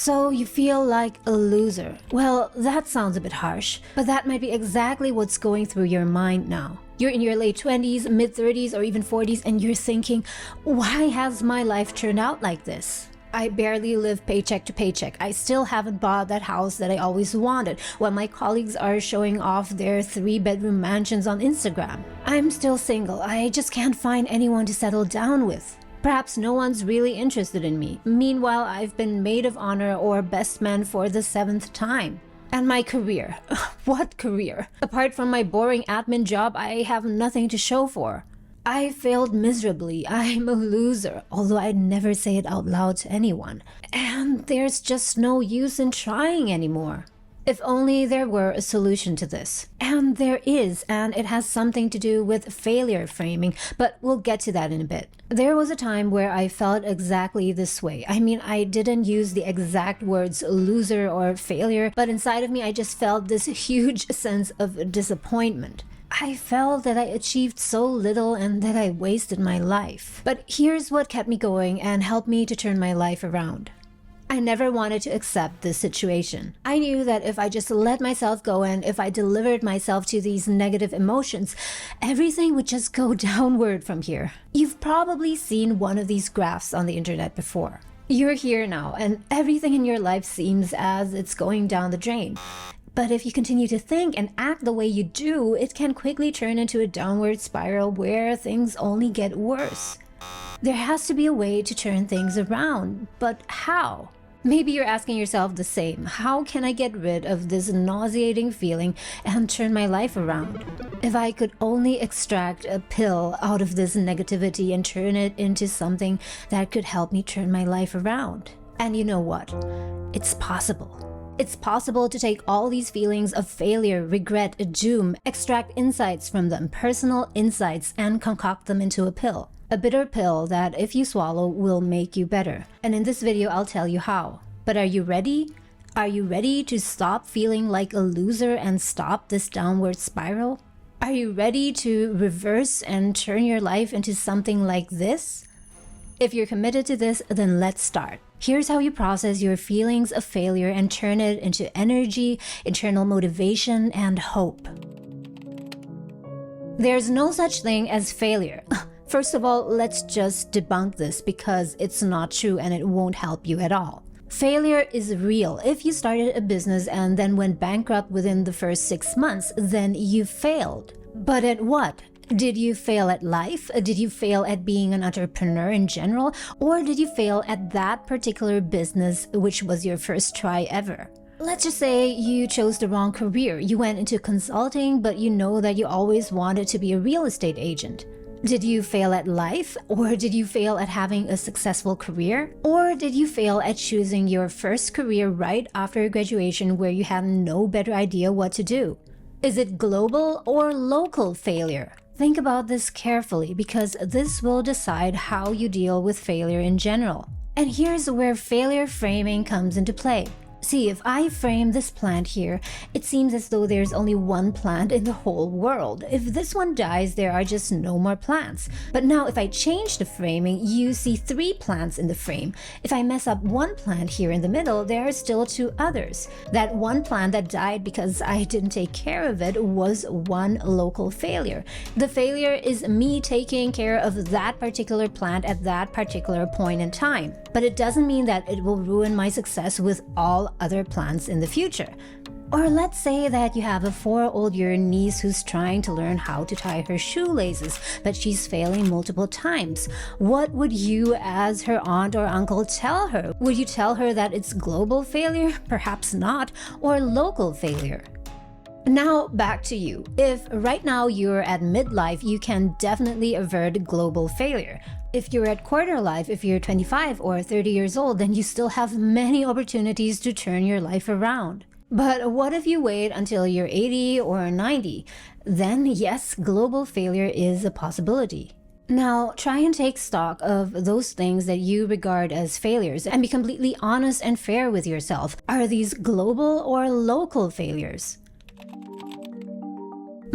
So you feel like a loser. Well, that sounds a bit harsh, but that might be exactly what's going through your mind now. You're in your late 20s, mid-30s, or even 40s, and you're thinking, why has my life turned out like this? I barely live paycheck to paycheck. I still haven't bought that house that I always wanted, while my colleagues are showing off their 3-bedroom mansions on Instagram. I'm still single. I just can't find anyone to settle down with. Perhaps no one's really interested in me. Meanwhile, I've been maid of honor or best man for the 7th time. And my career. What career? Apart from my boring admin job, I have nothing to show for. I failed miserably. I'm a loser, although I'd never say it out loud to anyone. And there's just no use in trying anymore. If only there were a solution to this. And there is, and it has something to do with failure framing, but we'll get to that in a bit. There was a time where I felt exactly this way. I mean, I didn't use the exact words loser or failure, but inside of me I just felt this huge sense of disappointment. I felt that I achieved so little and that I wasted my life. But here's what kept me going and helped me to turn my life around. I never wanted to accept this situation. I knew that if I just let myself go and if I delivered myself to these negative emotions, everything would just go downward from here. You've probably seen one of these graphs on the internet before. You're here now and everything in your life seems as it's going down the drain. But if you continue to think and act the way you do, it can quickly turn into a downward spiral where things only get worse. There has to be a way to turn things around, but how? Maybe you're asking yourself the same. How can I get rid of this nauseating feeling and turn my life around? If I could only extract a pill out of this negativity and turn it into something that could help me turn my life around. And you know what? It's possible. It's possible to take all these feelings of failure, regret, doom, extract insights from them, personal insights, and concoct them into a pill. A bitter pill that, if you swallow, will make you better. And in this video, I'll tell you how. But are you ready? Are you ready to stop feeling like a loser and stop this downward spiral? Are you ready to reverse and turn your life into something like this? If you're committed to this, then let's start. Here's how you process your feelings of failure and turn it into energy, internal motivation, and hope. There's no such thing as failure. First of all, let's just debunk this because it's not true and it won't help you at all. Failure is real. If you started a business and then went bankrupt within the first 6 months, then you failed. But at what? Did you fail at life? Did you fail at being an entrepreneur in general? Or did you fail at that particular business, which was your first try ever? Let's just say you chose the wrong career. You went into consulting, but you know that you always wanted to be a real estate agent. Did you fail at life? Or did you fail at having a successful career? Or did you fail at choosing your first career right after graduation where you had no better idea what to do? Is it global or local failure? Think about this carefully because this will decide how you deal with failure in general. And here's where failure framing comes into play. See, if I frame this plant here, it seems as though there's only one plant in the whole world. If this one dies, there are just no more plants. But now if I change the framing, you see 3 plants in the frame. If I mess up one plant here in the middle, there are still 2 others. That one plant that died because I didn't take care of it was one local failure. The failure is me taking care of that particular plant at that particular point in time. But it doesn't mean that it will ruin my success with all other plants in the future. Or let's say that you have a 4-year-old niece who's trying to learn how to tie her shoelaces, but she's failing multiple times. What would you as her aunt or uncle tell her? Would you tell her that it's global failure? Perhaps not. Or local failure? Now back to you. If right now you're at midlife, you can definitely avert global failure. If you're at quarter life, if you're 25 or 30 years old, then you still have many opportunities to turn your life around. But what if you wait until you're 80 or 90? Then yes, global failure is a possibility. Now, try and take stock of those things that you regard as failures and be completely honest and fair with yourself. Are these global or local failures?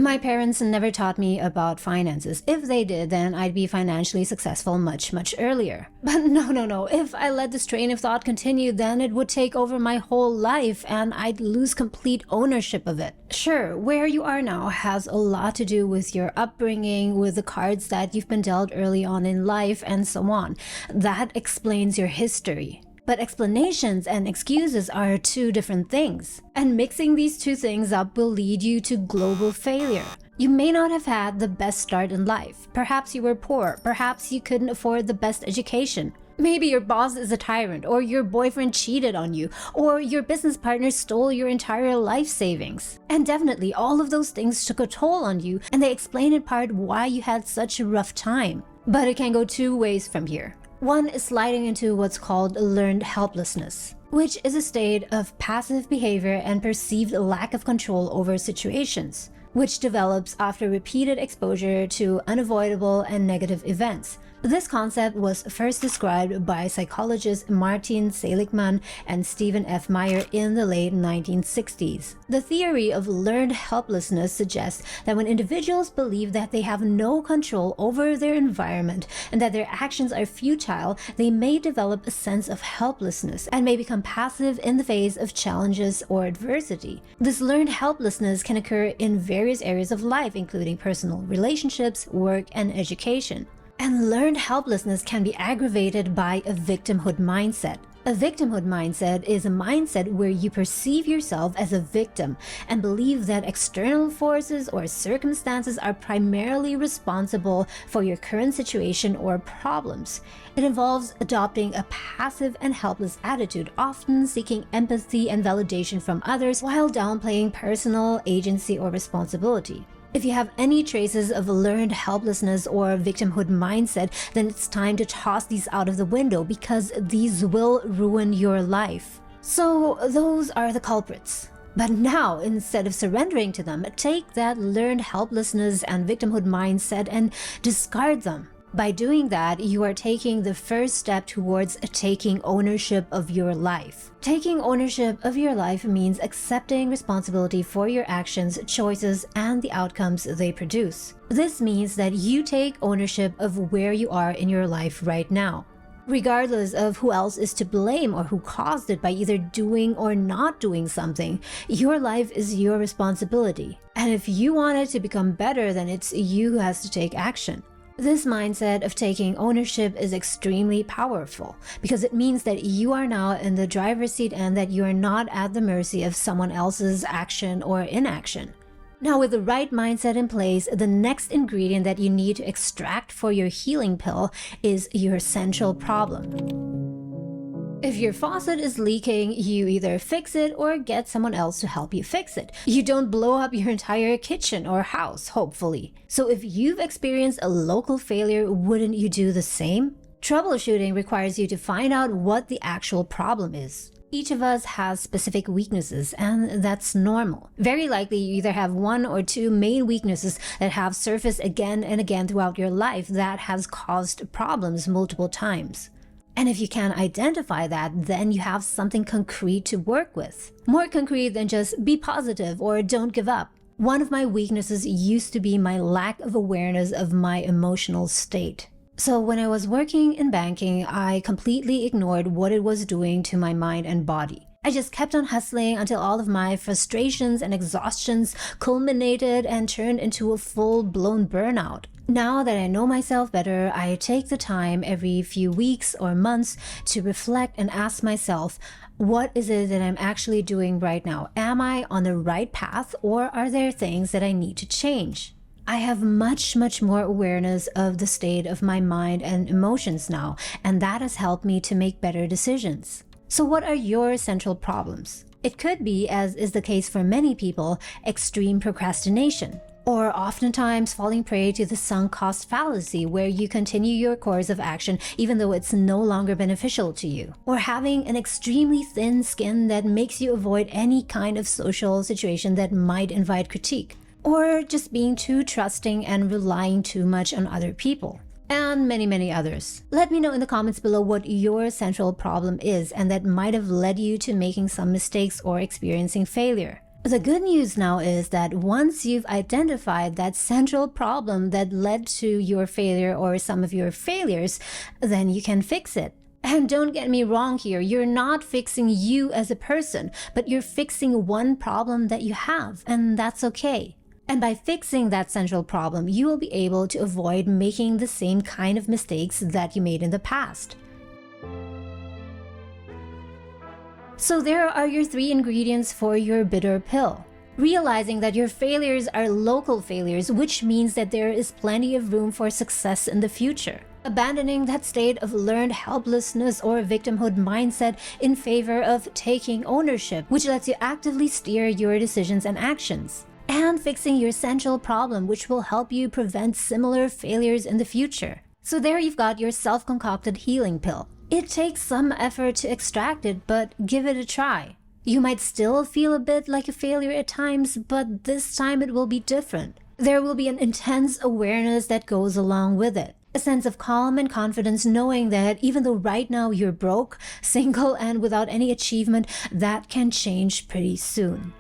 My parents never taught me about finances. If they did, then I'd be financially successful much, much earlier. But no. If I let this train of thought continue, then it would take over my whole life and I'd lose complete ownership of it. Sure, where you are now has a lot to do with your upbringing, with the cards that you've been dealt early on in life, and so on. That explains your history. But explanations and excuses are two different things. And mixing these two things up will lead you to global failure. You may not have had the best start in life. Perhaps you were poor. Perhaps you couldn't afford the best education. Maybe your boss is a tyrant, or your boyfriend cheated on you, or your business partner stole your entire life savings. And definitely all of those things took a toll on you, and they explain in part why you had such a rough time. But it can go two ways from here. One is sliding into what's called learned helplessness, which is a state of passive behavior and perceived lack of control over situations, which develops after repeated exposure to unavoidable and negative events. This concept was first described by psychologists Martin Seligman and Stephen F. Meyer in the late 1960s. The theory of learned helplessness suggests that when individuals believe that they have no control over their environment and that their actions are futile, they may develop a sense of helplessness and may become passive in the face of challenges or adversity. This learned helplessness can occur in various areas of life, including personal relationships, work, and education. And learned helplessness can be aggravated by a victimhood mindset. A victimhood mindset is a mindset where you perceive yourself as a victim and believe that external forces or circumstances are primarily responsible for your current situation or problems. It involves adopting a passive and helpless attitude, often seeking empathy and validation from others while downplaying personal agency or responsibility. If you have any traces of learned helplessness or victimhood mindset, then it's time to toss these out of the window because these will ruin your life. So those are the culprits. But now, instead of surrendering to them, take that learned helplessness and victimhood mindset and discard them. By doing that, you are taking the first step towards taking ownership of your life. Taking ownership of your life means accepting responsibility for your actions, choices, and the outcomes they produce. This means that you take ownership of where you are in your life right now. Regardless of who else is to blame or who caused it by either doing or not doing something, your life is your responsibility. And if you want it to become better, then it's you who has to take action. This mindset of taking ownership is extremely powerful because it means that you are now in the driver's seat and that you are not at the mercy of someone else's action or inaction. Now, with the right mindset in place, the next ingredient that you need to extract for your healing pill is your central problem. If your faucet is leaking, you either fix it or get someone else to help you fix it. You don't blow up your entire kitchen or house, hopefully. So if you've experienced a local failure, wouldn't you do the same? Troubleshooting requires you to find out what the actual problem is. Each of us has specific weaknesses, and that's normal. Very likely you either have one or two main weaknesses that have surfaced again and again throughout your life that has caused problems multiple times. And if you can identify that, then you have something concrete to work with. More concrete than just be positive or don't give up. One of my weaknesses used to be my lack of awareness of my emotional state. So when I was working in banking, I completely ignored what it was doing to my mind and body. I just kept on hustling until all of my frustrations and exhaustions culminated and turned into a full-blown burnout. Now that I know myself better, I take the time every few weeks or months to reflect and ask myself, what is it that I'm actually doing right now? Am I on the right path, or are there things that I need to change? I have much more awareness of the state of my mind and emotions now, and that has helped me to make better decisions. So what are your central problems? It could be, as is the case for many people, extreme procrastination. Or oftentimes falling prey to the sunk cost fallacy, where you continue your course of action even though it's no longer beneficial to you. Or having an extremely thin skin that makes you avoid any kind of social situation that might invite critique. Or just being too trusting and relying too much on other people. And many others. Let me know in the comments below what your central problem is and that might have led you to making some mistakes or experiencing failure. The good news now is that once you've identified that central problem that led to your failure or some of your failures, then you can fix it. And don't get me wrong here, you're not fixing you as a person, but you're fixing one problem that you have, and that's okay. And by fixing that central problem, you will be able to avoid making the same kind of mistakes that you made in the past. So there are your 3 ingredients for your bitter pill. Realizing that your failures are local failures, which means that there is plenty of room for success in the future. Abandoning that state of learned helplessness or victimhood mindset in favor of taking ownership, which lets you actively steer your decisions and actions. And fixing your central problem, which will help you prevent similar failures in the future. So there you've got your self-concocted healing pill. It takes some effort to extract it, but give it a try. You might still feel a bit like a failure at times, but this time it will be different. There will be an intense awareness that goes along with it. A sense of calm and confidence knowing that even though right now you're broke, single, and without any achievement, that can change pretty soon.